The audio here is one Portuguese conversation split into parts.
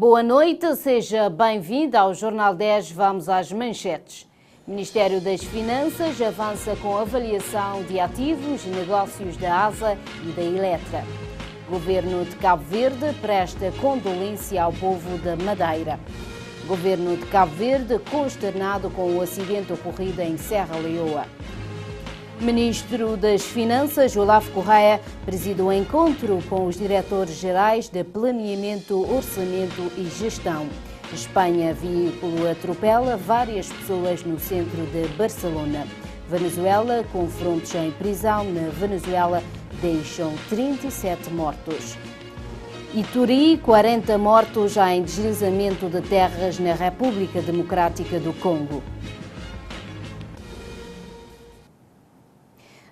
Boa noite, seja bem-vindo ao Jornal 10. Vamos às manchetes. O Ministério das Finanças avança com avaliação de ativos e negócios da ASA e da Eletra. O Governo de Cabo Verde presta condolência ao povo da Madeira. O Governo de Cabo Verde consternado com o acidente ocorrido em Serra Leoa. Ministro das Finanças, Olavo Correia, preside o encontro com os diretores-gerais de Planeamento, Orçamento e Gestão. Espanha, veículo atropela várias pessoas no centro de Barcelona. Venezuela, confrontos em prisão na Venezuela deixam 37 mortos. Ituri, 40 mortos em deslizamento de terras na República Democrática do Congo.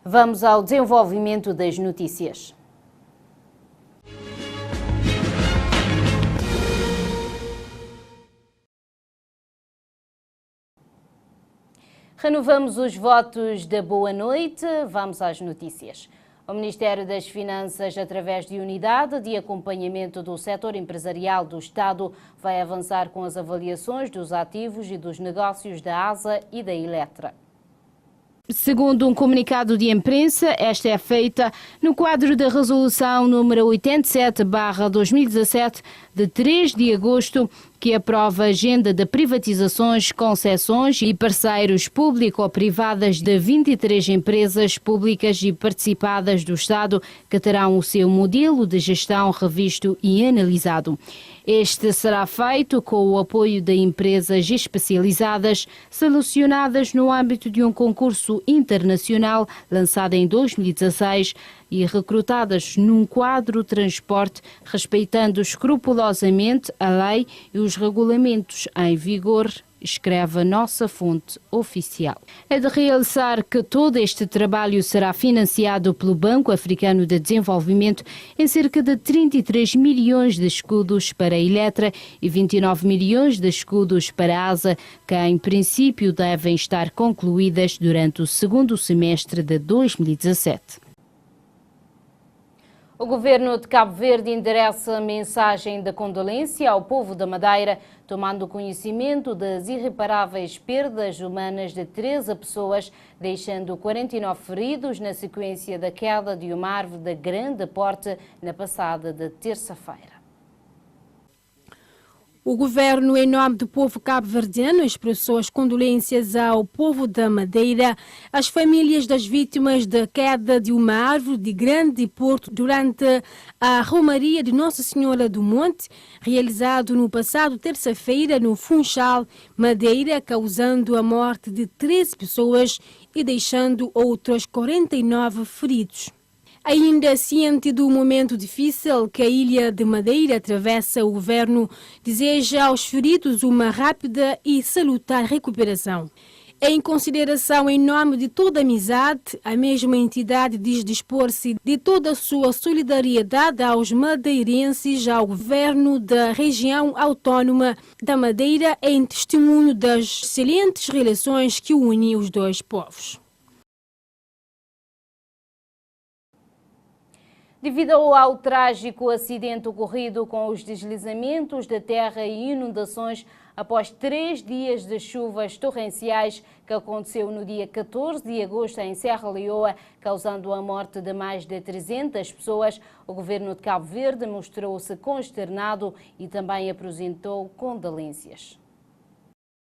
Vamos ao desenvolvimento das notícias. Renovamos os votos da boa noite. Vamos às notícias. O Ministério das Finanças, através de unidade de acompanhamento do setor empresarial do Estado, vai avançar com as avaliações dos ativos e dos negócios da ASA e da Eletra. Segundo um comunicado de imprensa, esta é feita no quadro da Resolução número 87/2017, de 3 de agosto, que aprova a agenda de privatizações, concessões e parceiros público-privadas de 23 empresas públicas e participadas do Estado que terão o seu modelo de gestão revisto e analisado. Este será feito com o apoio de empresas especializadas selecionadas no âmbito de um concurso internacional lançado em 2016 e recrutadas num quadro transporte respeitando escrupulosamente a lei e os regulamentos em vigor, escreve a nossa fonte oficial. É de realçar que todo este trabalho será financiado pelo Banco Africano de Desenvolvimento em cerca de 33 milhões de escudos para a Eletra e 29 milhões de escudos para a ASA, que em princípio devem estar concluídas durante o segundo semestre de 2017. O Governo de Cabo Verde endereça mensagem de condolência ao povo da Madeira, tomando conhecimento das irreparáveis perdas humanas de 13 pessoas, deixando 49 feridos na sequência da queda de uma árvore de grande porte na passada de terça-feira. O governo, em nome do povo cabo-verdiano, expressou as condolências ao povo da Madeira, às famílias das vítimas da queda de uma árvore de grande porte durante a Romaria de Nossa Senhora do Monte, realizado no passado terça-feira no Funchal, Madeira, causando a morte de 13 pessoas e deixando outros 49 feridos. Ainda ciente do momento difícil que a ilha de Madeira atravessa, o governo deseja aos feridos uma rápida e salutar recuperação. Em consideração, em nome de toda a amizade, a mesma entidade diz dispor-se de toda a sua solidariedade aos madeirenses, ao governo da região autónoma da Madeira, em testemunho das excelentes relações que unem os dois povos. Devido ao trágico acidente ocorrido com os deslizamentos de terra e inundações após 3 dias de chuvas torrenciais que aconteceu no dia 14 de agosto em Serra Leoa, causando a morte de mais de 300 pessoas, o Governo de Cabo Verde mostrou-se consternado e também apresentou condolências.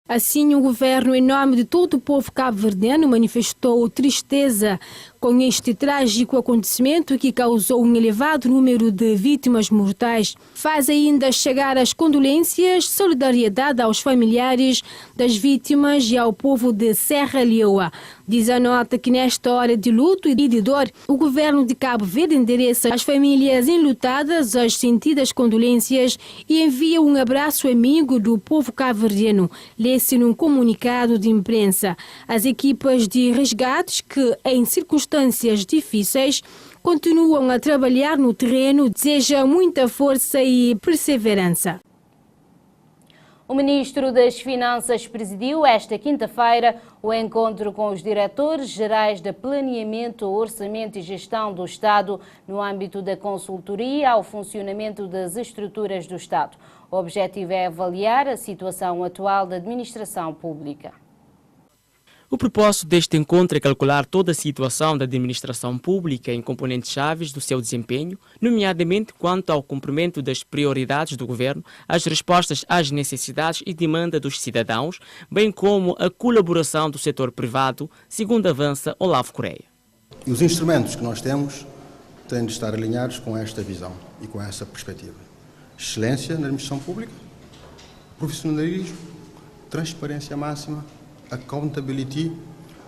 Assim, o governo, em nome de todo o povo cabo-verdiano, manifestou tristeza com este trágico acontecimento que causou um elevado número de vítimas mortais. Faz ainda chegar as condolências, solidariedade aos familiares das vítimas e ao povo de Serra Leoa. Diz a nota que nesta hora de luto e de dor, o governo de Cabo Verde endereça às famílias enlutadas as sentidas condolências e envia um abraço amigo do povo cabo-verdiano. Lê-se num comunicado de imprensa. As equipas de resgates que, em circunstâncias difíceis, continuam a trabalhar no terreno, desejam muita força e perseverança. O Ministro das Finanças presidiu esta quinta-feira o encontro com os diretores gerais de Planeamento, Orçamento e Gestão do Estado no âmbito da consultoria ao funcionamento das estruturas do Estado. O objetivo é avaliar a situação atual da administração pública. O propósito deste encontro é calcular toda a situação da administração pública em componentes chaves do seu desempenho, nomeadamente quanto ao cumprimento das prioridades do governo, as respostas às necessidades e demanda dos cidadãos, bem como a colaboração do setor privado, segundo avança Olavo Correia. E os instrumentos que nós temos têm de estar alinhados com esta visão e com essa perspectiva. Excelência na administração pública, profissionalismo, transparência máxima, accountability,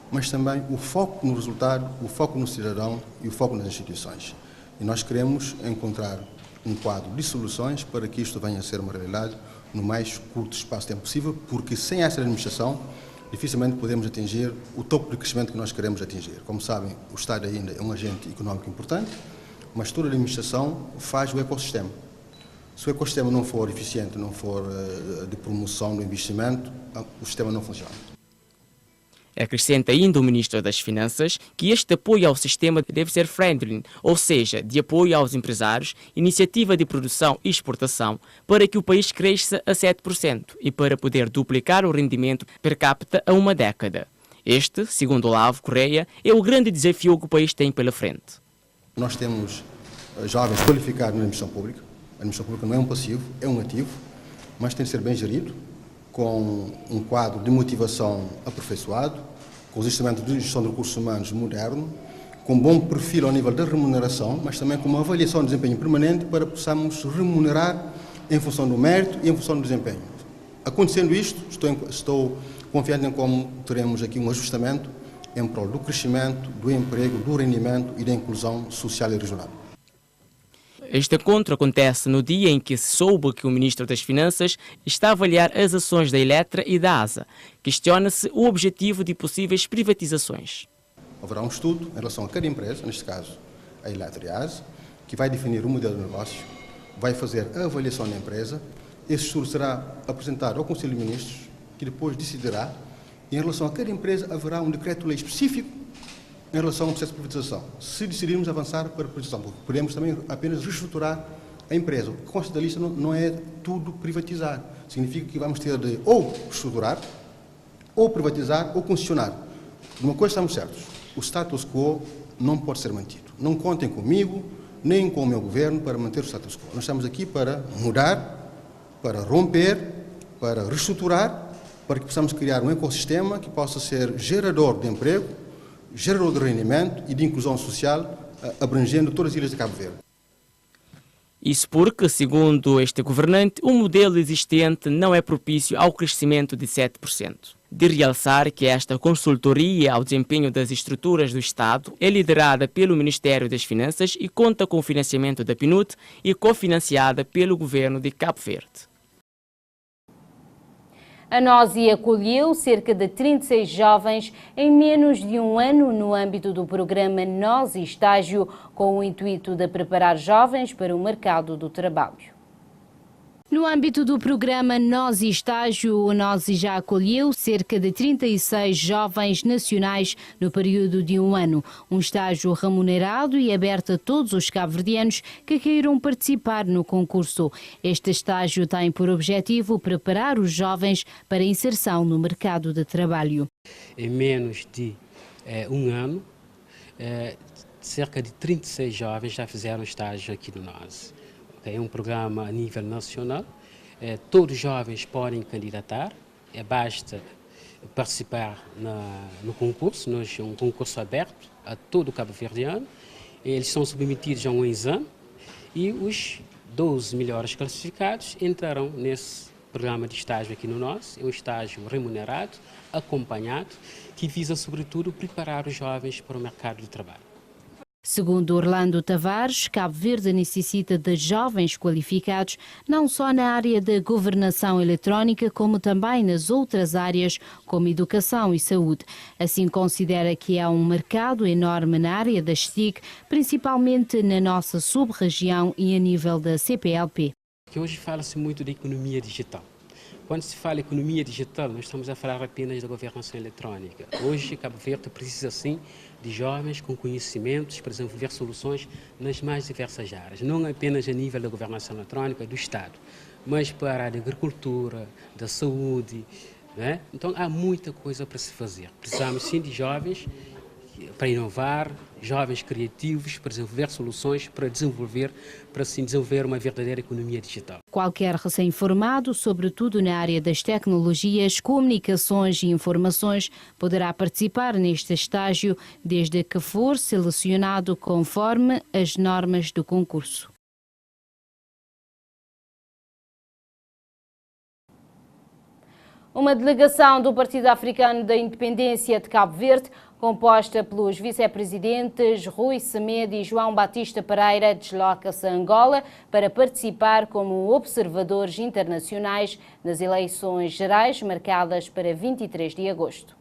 mas também o foco no resultado, o foco no cidadão e o foco nas instituições. E nós queremos encontrar um quadro de soluções para que isto venha a ser uma realidade no mais curto espaço de tempo possível, porque sem essa administração dificilmente podemos atingir o topo de crescimento que nós queremos atingir. Como sabem, o Estado ainda é um agente económico importante, mas toda a administração faz o ecossistema. Se o ecossistema não for eficiente, não for de promoção do investimento, o sistema não funciona. Acrescenta ainda o Ministro das Finanças que este apoio ao sistema deve ser friendly, ou seja, de apoio aos empresários, iniciativa de produção e exportação, para que o país cresça a 7% e para poder duplicar o rendimento per capita a uma década. Este, segundo Olavo Correia, é o grande desafio que o país tem pela frente. Nós temos jovens qualificados na administração pública. A administração pública não é um passivo, é um ativo, mas tem de ser bem gerido, com um quadro de motivação aperfeiçoado, com os instrumentos de gestão de recursos humanos moderno, com bom perfil ao nível da remuneração, mas também com uma avaliação de desempenho permanente para que possamos remunerar em função do mérito e em função do desempenho. Acontecendo isto, estou confiante em como teremos aqui um ajustamento em prol do crescimento, do emprego, do rendimento e da inclusão social e regional. Este encontro acontece no dia em que se soube que o Ministro das Finanças está a avaliar as ações da Eletra e da ASA. Questiona-se o objetivo de possíveis privatizações. Haverá um estudo em relação a cada empresa, neste caso a Eletra e a ASA, que vai definir o modelo de negócio, vai fazer a avaliação da empresa. Esse estudo será apresentado ao Conselho de Ministros, que depois decidirá. E em relação a cada empresa haverá um decreto-lei específico em relação ao processo de privatização. Se decidirmos avançar para a privatização, porque podemos também apenas reestruturar a empresa. O que consta da lista não é tudo privatizar. Significa que vamos ter de ou reestruturar, ou privatizar, ou concessionar. De uma coisa estamos certos, o status quo não pode ser mantido. Não contem comigo, nem com o meu governo para manter o status quo. Nós estamos aqui para mudar, para romper, para reestruturar, para que possamos criar um ecossistema que possa ser gerador de emprego, gerador de rendimento e de inclusão social, abrangendo todas as ilhas de Cabo Verde. Isso porque, segundo este governante, o modelo existente não é propício ao crescimento de 7%. De realçar que esta consultoria ao desempenho das estruturas do Estado é liderada pelo Ministério das Finanças e conta com o financiamento da PNUD e cofinanciada pelo governo de Cabo Verde. A NOSI acolheu cerca de 36 jovens em menos de um ano no âmbito do programa NOSI Estágio, com o intuito de preparar jovens para o mercado do trabalho. No âmbito do programa NOSI Estágio, a NOSI já acolheu cerca de 36 jovens nacionais no período de um ano. Um estágio remunerado e aberto a todos os cabo-verdianos que queiram participar no concurso. Este estágio tem por objetivo preparar os jovens para a inserção no mercado de trabalho. Em menos de um ano, cerca de 36 jovens já fizeram estágio aqui no NOSI. É um programa a nível nacional, todos os jovens podem candidatar, basta participar no concurso, é um concurso aberto a todo o cabo-verdiano, eles são submetidos a um exame e os 12 melhores classificados entrarão nesse programa de estágio aqui no NOSI, é um estágio remunerado, acompanhado, que visa sobretudo preparar os jovens para o mercado de trabalho. Segundo Orlando Tavares, Cabo Verde necessita de jovens qualificados, não só na área da governação eletrónica, como também nas outras áreas, como educação e saúde. Assim, considera que há um mercado enorme na área das TIC, principalmente na nossa sub-região e a nível da CPLP. Que hoje fala-se muito de economia digital. Quando se fala em economia digital, nós estamos a falar apenas da governação eletrónica. Hoje, Cabo Verde precisa, sim, de jovens com conhecimentos para desenvolver soluções nas mais diversas áreas, não apenas a nível da governação eletrônica do Estado, mas para a área da agricultura, da saúde, né? Então, há muita coisa para se fazer. Precisamos, sim, de jovens para inovar, jovens criativos para desenvolver soluções, para assim desenvolver uma verdadeira economia digital. Qualquer recém-formado, sobretudo na área das tecnologias, comunicações e informações, poderá participar neste estágio, desde que for selecionado conforme as normas do concurso. Uma delegação do Partido Africano da Independência de Cabo Verde, composta pelos vice-presidentes Rui Semedo e João Batista Pereira, desloca-se a Angola para participar como observadores internacionais nas eleições gerais marcadas para 23 de agosto.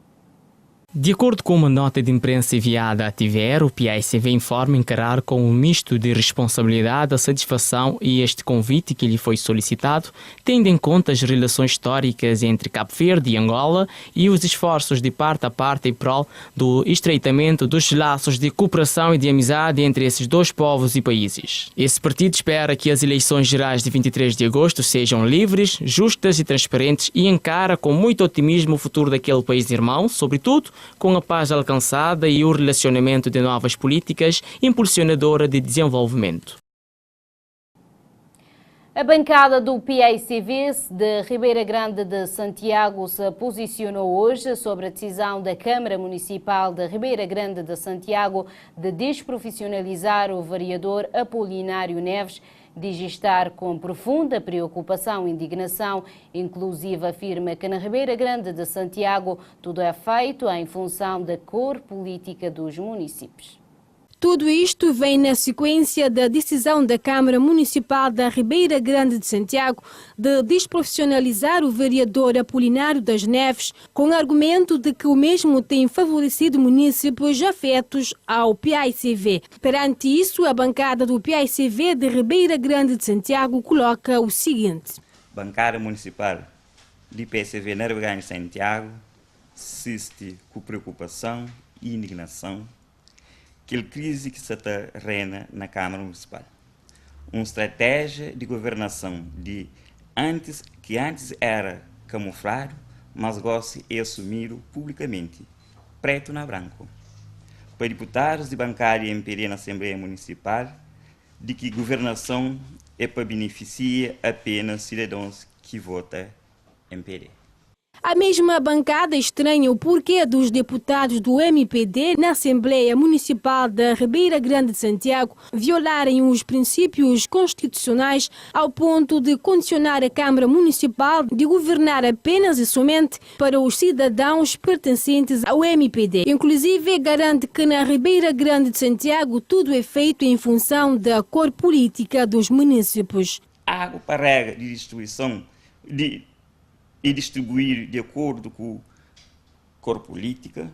De acordo com uma nota de imprensa enviada à TVR, o PAICV informa encarar com um misto de responsabilidade a satisfação e este convite que lhe foi solicitado, tendo em conta as relações históricas entre Cabo Verde e Angola e os esforços de parte a parte em prol do estreitamento dos laços de cooperação e de amizade entre esses dois povos e países. Esse partido espera que as eleições gerais de 23 de agosto sejam livres, justas e transparentes e encara com muito otimismo o futuro daquele país irmão, sobretudo com a paz alcançada e o relacionamento de novas políticas impulsionadora de desenvolvimento. A bancada do PAICV de Ribeira Grande de Santiago se posicionou hoje sobre a decisão da Câmara Municipal de Ribeira Grande de Santiago de desprofissionalizar o vereador Apolinário Neves. Diz estar com profunda preocupação e indignação, inclusive afirma que na Ribeira Grande de Santiago tudo é feito em função da cor política dos municípios. Tudo isto vem na sequência da decisão da Câmara Municipal da Ribeira Grande de Santiago de desprofissionalizar o vereador Apolinário das Neves, com o argumento de que o mesmo tem favorecido municípios afetos ao PAICV. Perante isso, a bancada do PAICV de Ribeira Grande de Santiago coloca o seguinte: Bancada Municipal de PAICV na Ribeira Grande de Santiago assiste com preocupação e indignação aquela crise que se terrena na Câmara Municipal. Uma estratégia de governação que antes era camuflado, mas gosta de assumir publicamente, preto na branco. Para deputados de bancária e MPD na Assembleia Municipal, de que governação é para beneficiar apenas cidadãos que votam MPD. A mesma bancada estranha o porquê dos deputados do MPD na Assembleia Municipal da Ribeira Grande de Santiago violarem os princípios constitucionais ao ponto de condicionar a Câmara Municipal de governar apenas e somente para os cidadãos pertencentes ao MPD. Inclusive, garante que na Ribeira Grande de Santiago tudo é feito em função da cor política dos municípios. Água para regra de distribuição e distribuir de acordo com a cor política,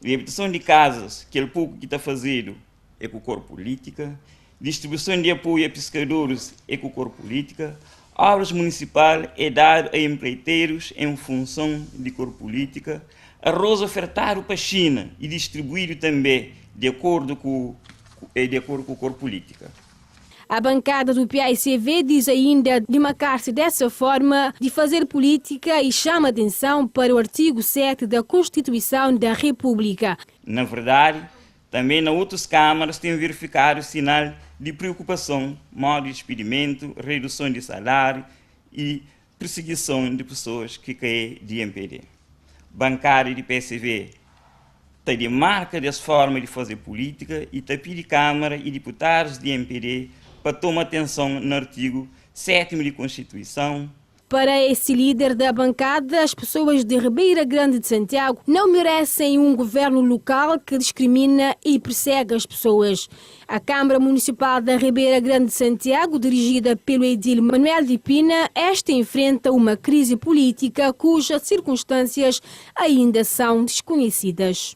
reabilitação de casas, que é o pouco que está fazendo é com a cor política, distribuição de apoio a pescadores é com a cor política, obras municipais é dado a empreiteiros em função de cor política, arroz ofertado para a China e distribuído também de acordo com a cor política. A bancada do PAICV diz ainda de marcar-se dessa forma de fazer política e chama atenção para o artigo 7 da Constituição da República. Na verdade, também nas outras câmaras tem verificado sinal de preocupação, modo de experimento, redução de salário e perseguição de pessoas que caem de MPD. Bancada de PAICV tem de marca dessa forma de fazer política e está pedindo Câmara e deputados de MPD para tomar atenção no artigo 7º da Constituição. Para esse líder da bancada, as pessoas de Ribeira Grande de Santiago não merecem um governo local que discrimina e persegue as pessoas. A Câmara Municipal da Ribeira Grande de Santiago, dirigida pelo edil Manuel de Pina, enfrenta uma crise política cujas circunstâncias ainda são desconhecidas.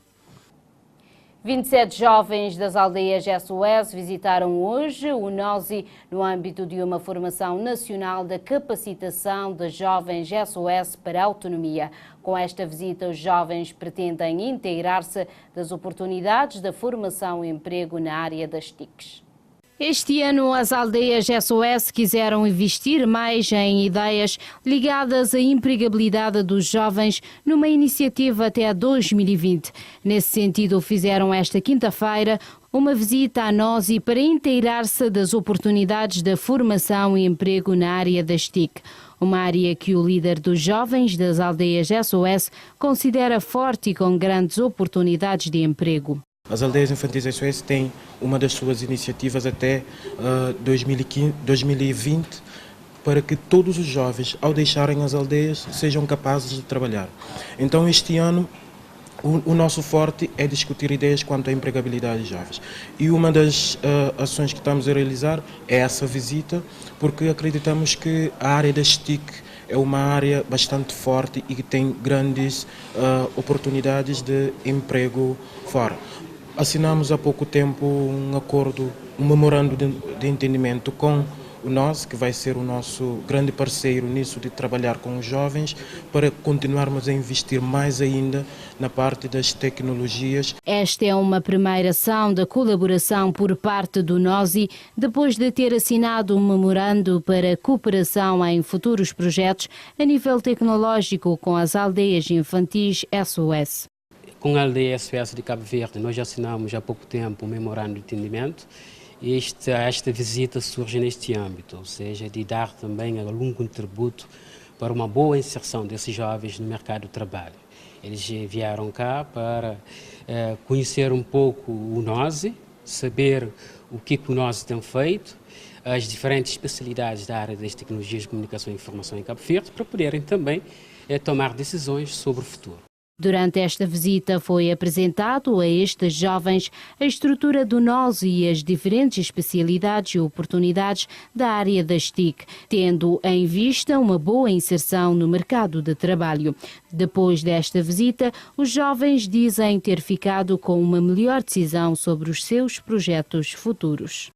27 jovens das aldeias SOS visitaram hoje o NOSI no âmbito de uma formação nacional da capacitação de jovens SOS para a autonomia. Com esta visita, os jovens pretendem inteirar-se das oportunidades da formação e emprego na área das TICs. Este ano, as aldeias SOS quiseram investir mais em ideias ligadas à empregabilidade dos jovens numa iniciativa até 2020. Nesse sentido, fizeram esta quinta-feira uma visita à NOSI para inteirar-se das oportunidades da formação e emprego na área das TIC. Uma área que o líder dos jovens das aldeias SOS considera forte e com grandes oportunidades de emprego. As aldeias infantis SOS têm uma das suas iniciativas até 2020 para que todos os jovens, ao deixarem as aldeias, sejam capazes de trabalhar. Então, este ano, o nosso forte é discutir ideias quanto à empregabilidade de jovens. E uma das ações que estamos a realizar é essa visita, porque acreditamos que a área das TIC é uma área bastante forte e que tem grandes oportunidades de emprego fora. Assinamos há pouco tempo um acordo, um memorando de entendimento com o NOSI, que vai ser o nosso grande parceiro nisso de trabalhar com os jovens, para continuarmos a investir mais ainda na parte das tecnologias. Esta é uma primeira ação da colaboração por parte do NOSI, depois de ter assinado um memorando para cooperação em futuros projetos a nível tecnológico com as aldeias infantis SOS. Com a aldeia SOS de Cabo Verde, nós já assinamos há pouco tempo um memorando de entendimento. Esta visita surge neste âmbito, ou seja, de dar também algum contributo para uma boa inserção desses jovens no mercado de trabalho. Eles vieram cá para conhecer um pouco o NOSI, saber o que o NOSI tem feito, as diferentes especialidades da área das tecnologias de comunicação e informação em Cabo Verde, para poderem também tomar decisões sobre o futuro. Durante esta visita foi apresentado a estes jovens a estrutura do NOSI e as diferentes especialidades e oportunidades da área das TIC, tendo em vista uma boa inserção no mercado de trabalho. Depois desta visita, os jovens dizem ter ficado com uma melhor decisão sobre os seus projetos futuros.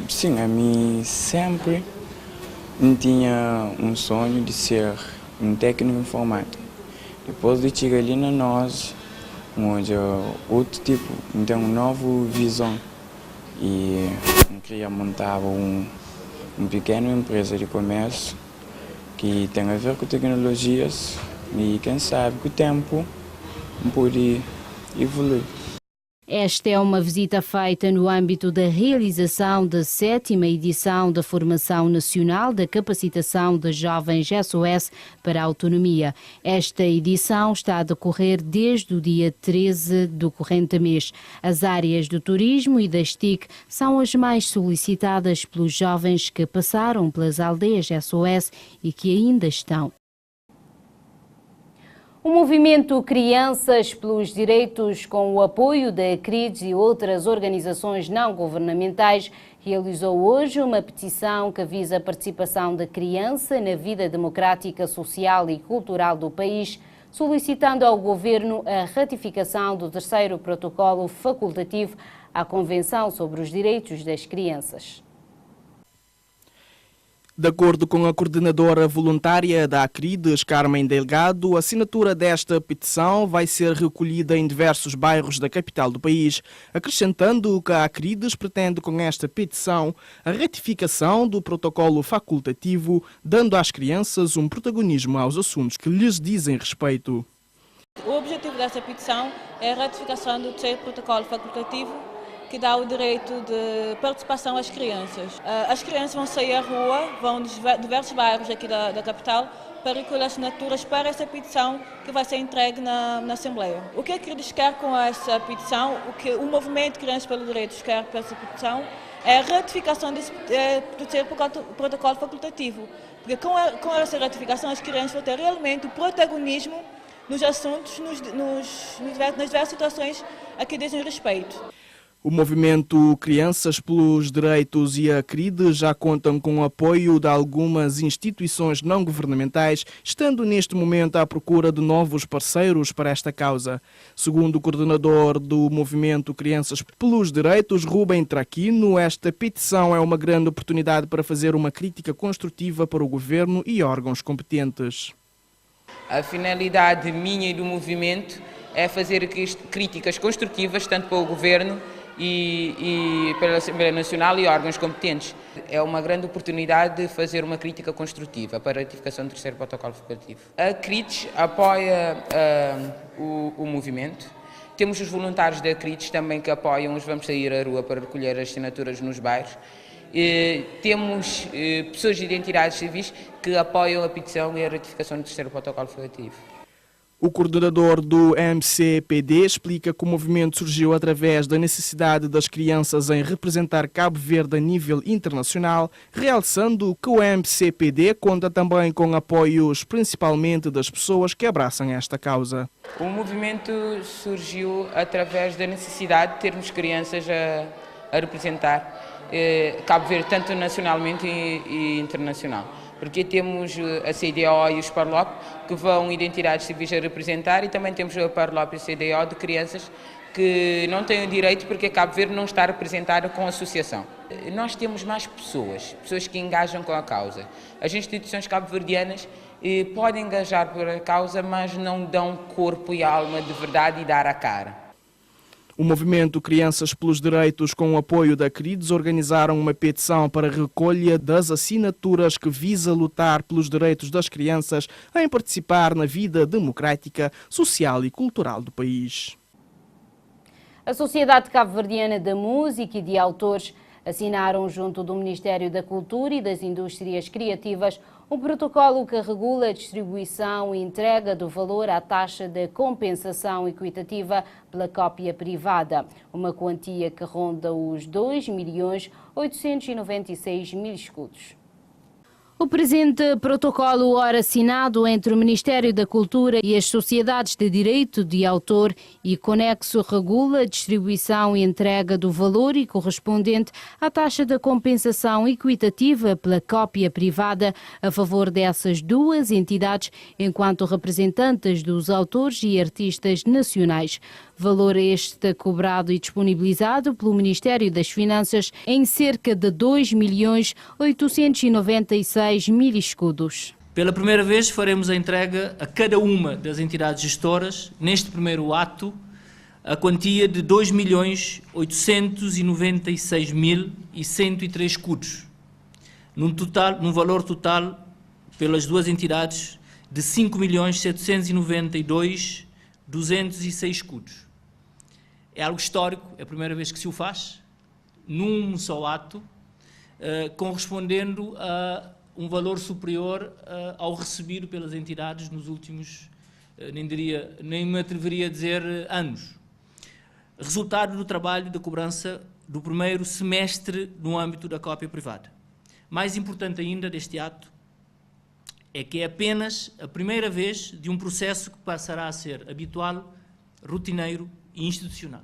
Sim, a mim sempre tinha um sonho de ser um técnico informático. Depois de chegar ali na NOSI, onde outro tipo, tem uma nova visão e eu queria montar uma pequena empresa de comércio que tem a ver com tecnologias e quem sabe com o tempo pode evoluir. Esta é uma visita feita no âmbito da realização da 7ª edição da Formação Nacional da Capacitação de Jovens SOS para a Autonomia. Esta edição está a decorrer desde o dia 13 do corrente mês. As áreas do turismo e das TIC são as mais solicitadas pelos jovens que passaram pelas aldeias SOS e que ainda estão. O movimento Crianças pelos Direitos, com o apoio da CRIDS e outras organizações não governamentais, realizou hoje uma petição que visa a participação da criança na vida democrática, social e cultural do país, solicitando ao Governo a ratificação do 3º protocolo facultativo à Convenção sobre os Direitos das Crianças. De acordo com a coordenadora voluntária da ACRIDES, Carmen Delgado, a assinatura desta petição vai ser recolhida em diversos bairros da capital do país, acrescentando que a ACRIDES pretende com esta petição a ratificação do protocolo facultativo, dando às crianças um protagonismo aos assuntos que lhes dizem respeito. O objetivo dessa petição é a ratificação do 3º protocolo facultativo, que dá o direito de participação às crianças. As crianças vão sair à rua, vão de diversos bairros aqui da capital para recolher assinaturas para essa petição que vai ser entregue na Assembleia. O que a CRIDES quer com essa petição, o que o Movimento Crianças pelos Direitos quer com essa petição, é a ratificação do 3º protocolo facultativo. Porque com essa ratificação as crianças vão ter realmente o protagonismo nos assuntos, nas diversas situações a que dizem respeito. O movimento Crianças pelos Direitos e a CRID já contam com o apoio de algumas instituições não governamentais, estando neste momento à procura de novos parceiros para esta causa. Segundo o coordenador do movimento Crianças pelos Direitos, Rubem Traquino, esta petição é uma grande oportunidade para fazer uma crítica construtiva para o governo e órgãos competentes. A finalidade minha e do movimento é fazer críticas construtivas tanto para o governo e pela Assembleia Nacional e órgãos competentes. É uma grande oportunidade de fazer uma crítica construtiva para a ratificação do terceiro protocolo facultativo. A CRIDES apoia o movimento. Temos os voluntários da CRIDES também que apoiam os Vamos Sair à Rua para recolher as assinaturas nos bairros. Temos pessoas de identidades civis que apoiam a petição e a ratificação do terceiro protocolo facultativo. O coordenador do MCPD explica que o movimento surgiu através da necessidade das crianças em representar Cabo Verde a nível internacional, realçando que o MCPD conta também com apoios principalmente das pessoas que abraçam esta causa. O movimento surgiu através da necessidade de termos crianças a representar Cabo Verde tanto nacionalmente e internacional. Porque temos a CDO e os Parlop, que vão identidades civis a representar, e também temos a Parlop e a CDO de crianças que não têm o direito porque Cabo Verde não está representada com a associação. Nós temos mais pessoas que engajam com a causa. As instituições cabo-verdianas podem engajar por a causa, mas não dão corpo e alma de verdade e dar a cara. O movimento Crianças pelos Direitos, com o apoio da CRIDES, organizaram uma petição para a recolha das assinaturas que visa lutar pelos direitos das crianças em participar na vida democrática, social e cultural do país. A Sociedade Cabo-Verdiana da Música e de Autores assinaram, junto do Ministério da Cultura e das Indústrias Criativas, um protocolo que regula a distribuição e entrega do valor à taxa de compensação equitativa pela cópia privada, uma quantia que ronda os 2.896.000 escudos. O presente protocolo, ora assinado entre o Ministério da Cultura e as Sociedades de Direito de Autor e conexo, regula a distribuição e entrega do valor e correspondente à taxa de compensação equitativa pela cópia privada a favor dessas duas entidades enquanto representantes dos autores e artistas nacionais. Valor este cobrado e disponibilizado pelo Ministério das Finanças em cerca de 2.896.000 escudos. Pela primeira vez faremos a entrega a cada uma das entidades gestoras, neste primeiro ato, a quantia de 2.896.103 escudos, num valor total pelas duas entidades de 5.792.206 escudos. É algo histórico, é a primeira vez que se o faz, num só ato, correspondendo a um valor superior ao recebido pelas entidades nos últimos, nem me atreveria a dizer anos. Resultado do trabalho de cobrança do primeiro semestre no âmbito da cópia privada. Mais importante ainda deste ato é que é apenas a primeira vez de um processo que passará a ser habitual, rotineiro e institucional.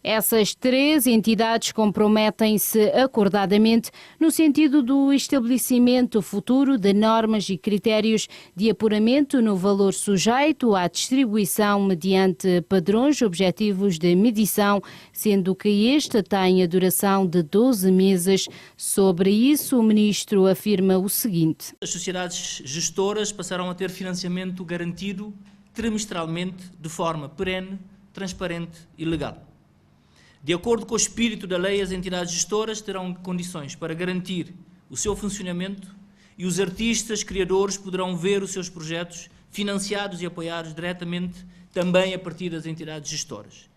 Essas três entidades comprometem-se acordadamente no sentido do estabelecimento futuro de normas e critérios de apuramento no valor sujeito à distribuição mediante padrões objetivos de medição, sendo que esta tem a duração de 12 meses. Sobre isso, o Ministro afirma o seguinte: as sociedades gestoras passarão a ter financiamento garantido trimestralmente de forma perene, transparente e legal. De acordo com o espírito da lei, as entidades gestoras terão condições para garantir o seu funcionamento e os artistas criadores poderão ver os seus projetos financiados e apoiados diretamente também a partir das entidades gestoras.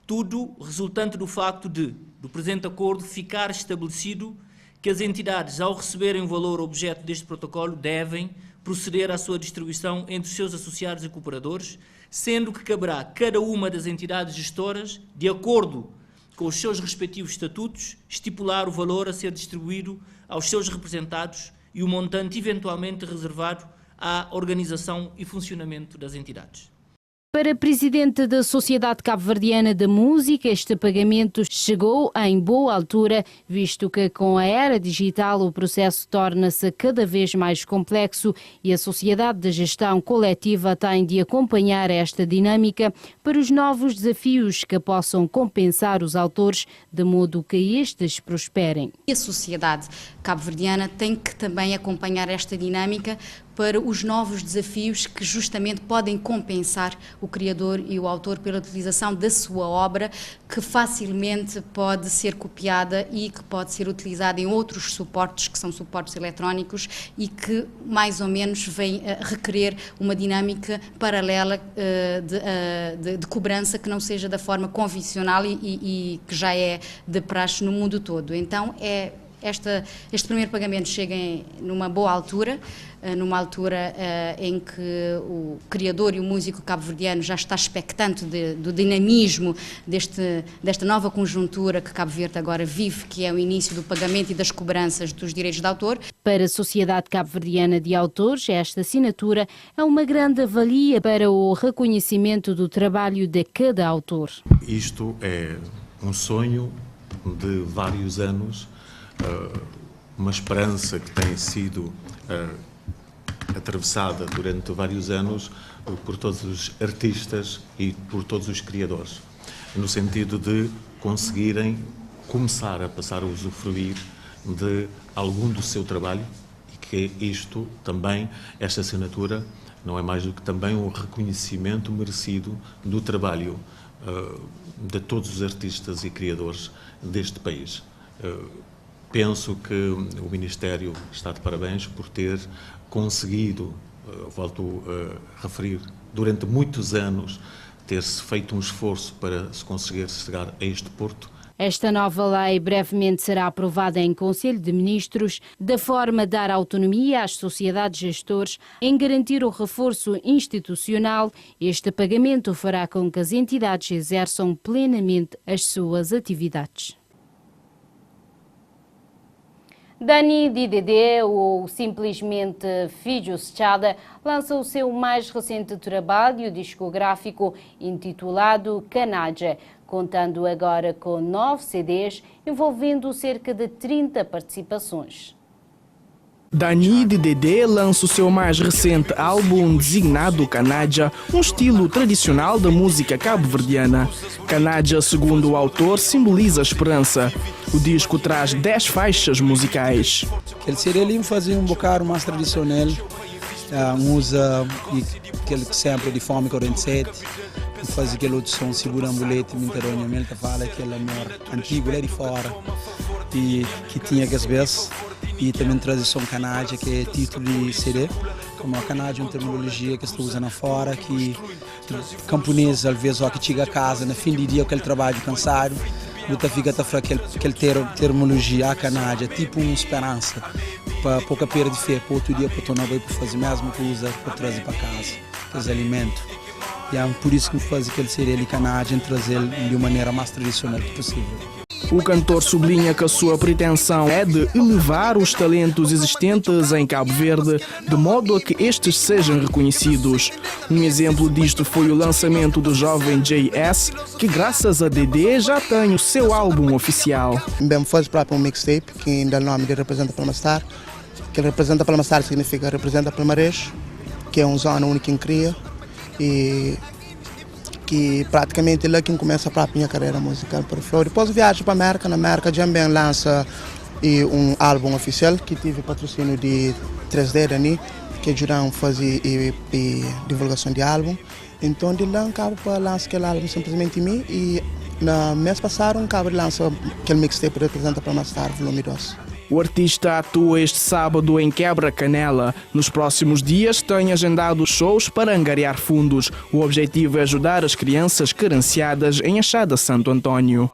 Tudo resultante do facto de, do presente acordo, ficar estabelecido que as entidades, ao receberem o valor objeto deste protocolo, devem proceder à sua distribuição entre os seus associados e cooperadores, sendo que caberá a cada uma das entidades gestoras, de acordo com os seus respectivos estatutos, estipular o valor a ser distribuído aos seus representados e o montante eventualmente reservado à organização e funcionamento das entidades. Para a presidente da Sociedade Cabo-Verdiana de Música, este pagamento chegou em boa altura, visto que com a era digital o processo torna-se cada vez mais complexo e a Sociedade de Gestão Coletiva tem de acompanhar esta dinâmica para os novos desafios que possam compensar os autores, de modo que estes prosperem. A sociedade cabo-verdiana tem que também acompanhar esta dinâmica para os novos desafios que justamente podem compensar o criador e o autor pela utilização da sua obra, que facilmente pode ser copiada e que pode ser utilizada em outros suportes, que são suportes eletrónicos, e que mais ou menos vem a requerer uma dinâmica paralela de cobrança que não seja da forma convencional e que já é de praxe no mundo todo. Então, este primeiro pagamento chega numa boa altura, numa altura em que o criador e o músico cabo-verdiano já está expectante do dinamismo desta nova conjuntura que Cabo Verde agora vive, que é o início do pagamento e das cobranças dos direitos de autor. Para a Sociedade Cabo-Verdiana de Autores, esta assinatura é uma grande valia para o reconhecimento do trabalho de cada autor. Isto é um sonho de vários anos, uma esperança que tem sido atravessada durante vários anos por todos os artistas e por todos os criadores, no sentido de conseguirem começar a passar a usufruir de algum do seu trabalho, e que isto também, esta assinatura, não é mais do que também um reconhecimento merecido do trabalho de todos os artistas e criadores deste país. Penso que o Ministério está de parabéns por ter conseguido, volto a referir, durante muitos anos, ter-se feito um esforço para se conseguir chegar a este porto. Esta nova lei brevemente será aprovada em Conselho de Ministros, da forma a dar autonomia às sociedades gestores em garantir o reforço institucional. Este pagamento fará com que as entidades exerçam plenamente as suas atividades. Dani DDD, ou simplesmente Fijo Sechada, lança o seu mais recente trabalho discográfico intitulado Canadja, contando agora com 9 CDs, envolvendo cerca de 30 participações. Dani DDD lança o seu mais recente álbum designado Canadja, um estilo tradicional da música cabo-verdiana. Canadja, segundo o autor, simboliza a esperança. O disco traz 10 faixas musicais. Ele seria ali fazer um bocado mais tradicional, usa aquele sempre de Fome 47, faz aquele outro som, segura um bolete, ele fala aquele amor antigo lá de fora, e que tinha que às vezes. E também traz o som Canadja, que é título de CD. Como a Canadja é uma terminologia que estou usando fora, que camponês, às vezes, que chega a casa, no fim do dia, aquele trabalho cansado, você fica a falar aquele terminologia, a Canadja, tipo uma esperança, para pouca perda de fé, para outro dia, para tornar bem, para fazer mesmo coisa, para trazer para casa, aqueles alimentos. E é por isso que faz aquele CD de Canadja, trazer de uma maneira mais tradicional possível. O cantor sublinha que a sua pretensão é de elevar os talentos existentes em Cabo Verde, de modo a que estes sejam reconhecidos. Um exemplo disto foi o lançamento do jovem JS, que graças a DD já tem o seu álbum oficial. Bem, faz próprio um mixtape, que ainda o nome de Representa Palmastar, que Representa Palmastar significa Representa Palmarés, que é uma zona única em cria, e que praticamente lá quem começa a minha carreira musical para fora. Depois viajo para a América, na América também lança um álbum oficial que tive patrocínio de 3D Dani, que ajudaram a fazer divulgação de álbum. Então de lá acabo para lançar aquele álbum simplesmente em mim, e no mês passado acabo de lançar aquele mixtape Representa Palmastar, volume 2. O artista atua este sábado em Quebra-Canela. Nos próximos dias tem agendado shows para angariar fundos. O objetivo é ajudar as crianças carenciadas em Achada Santo Antônio.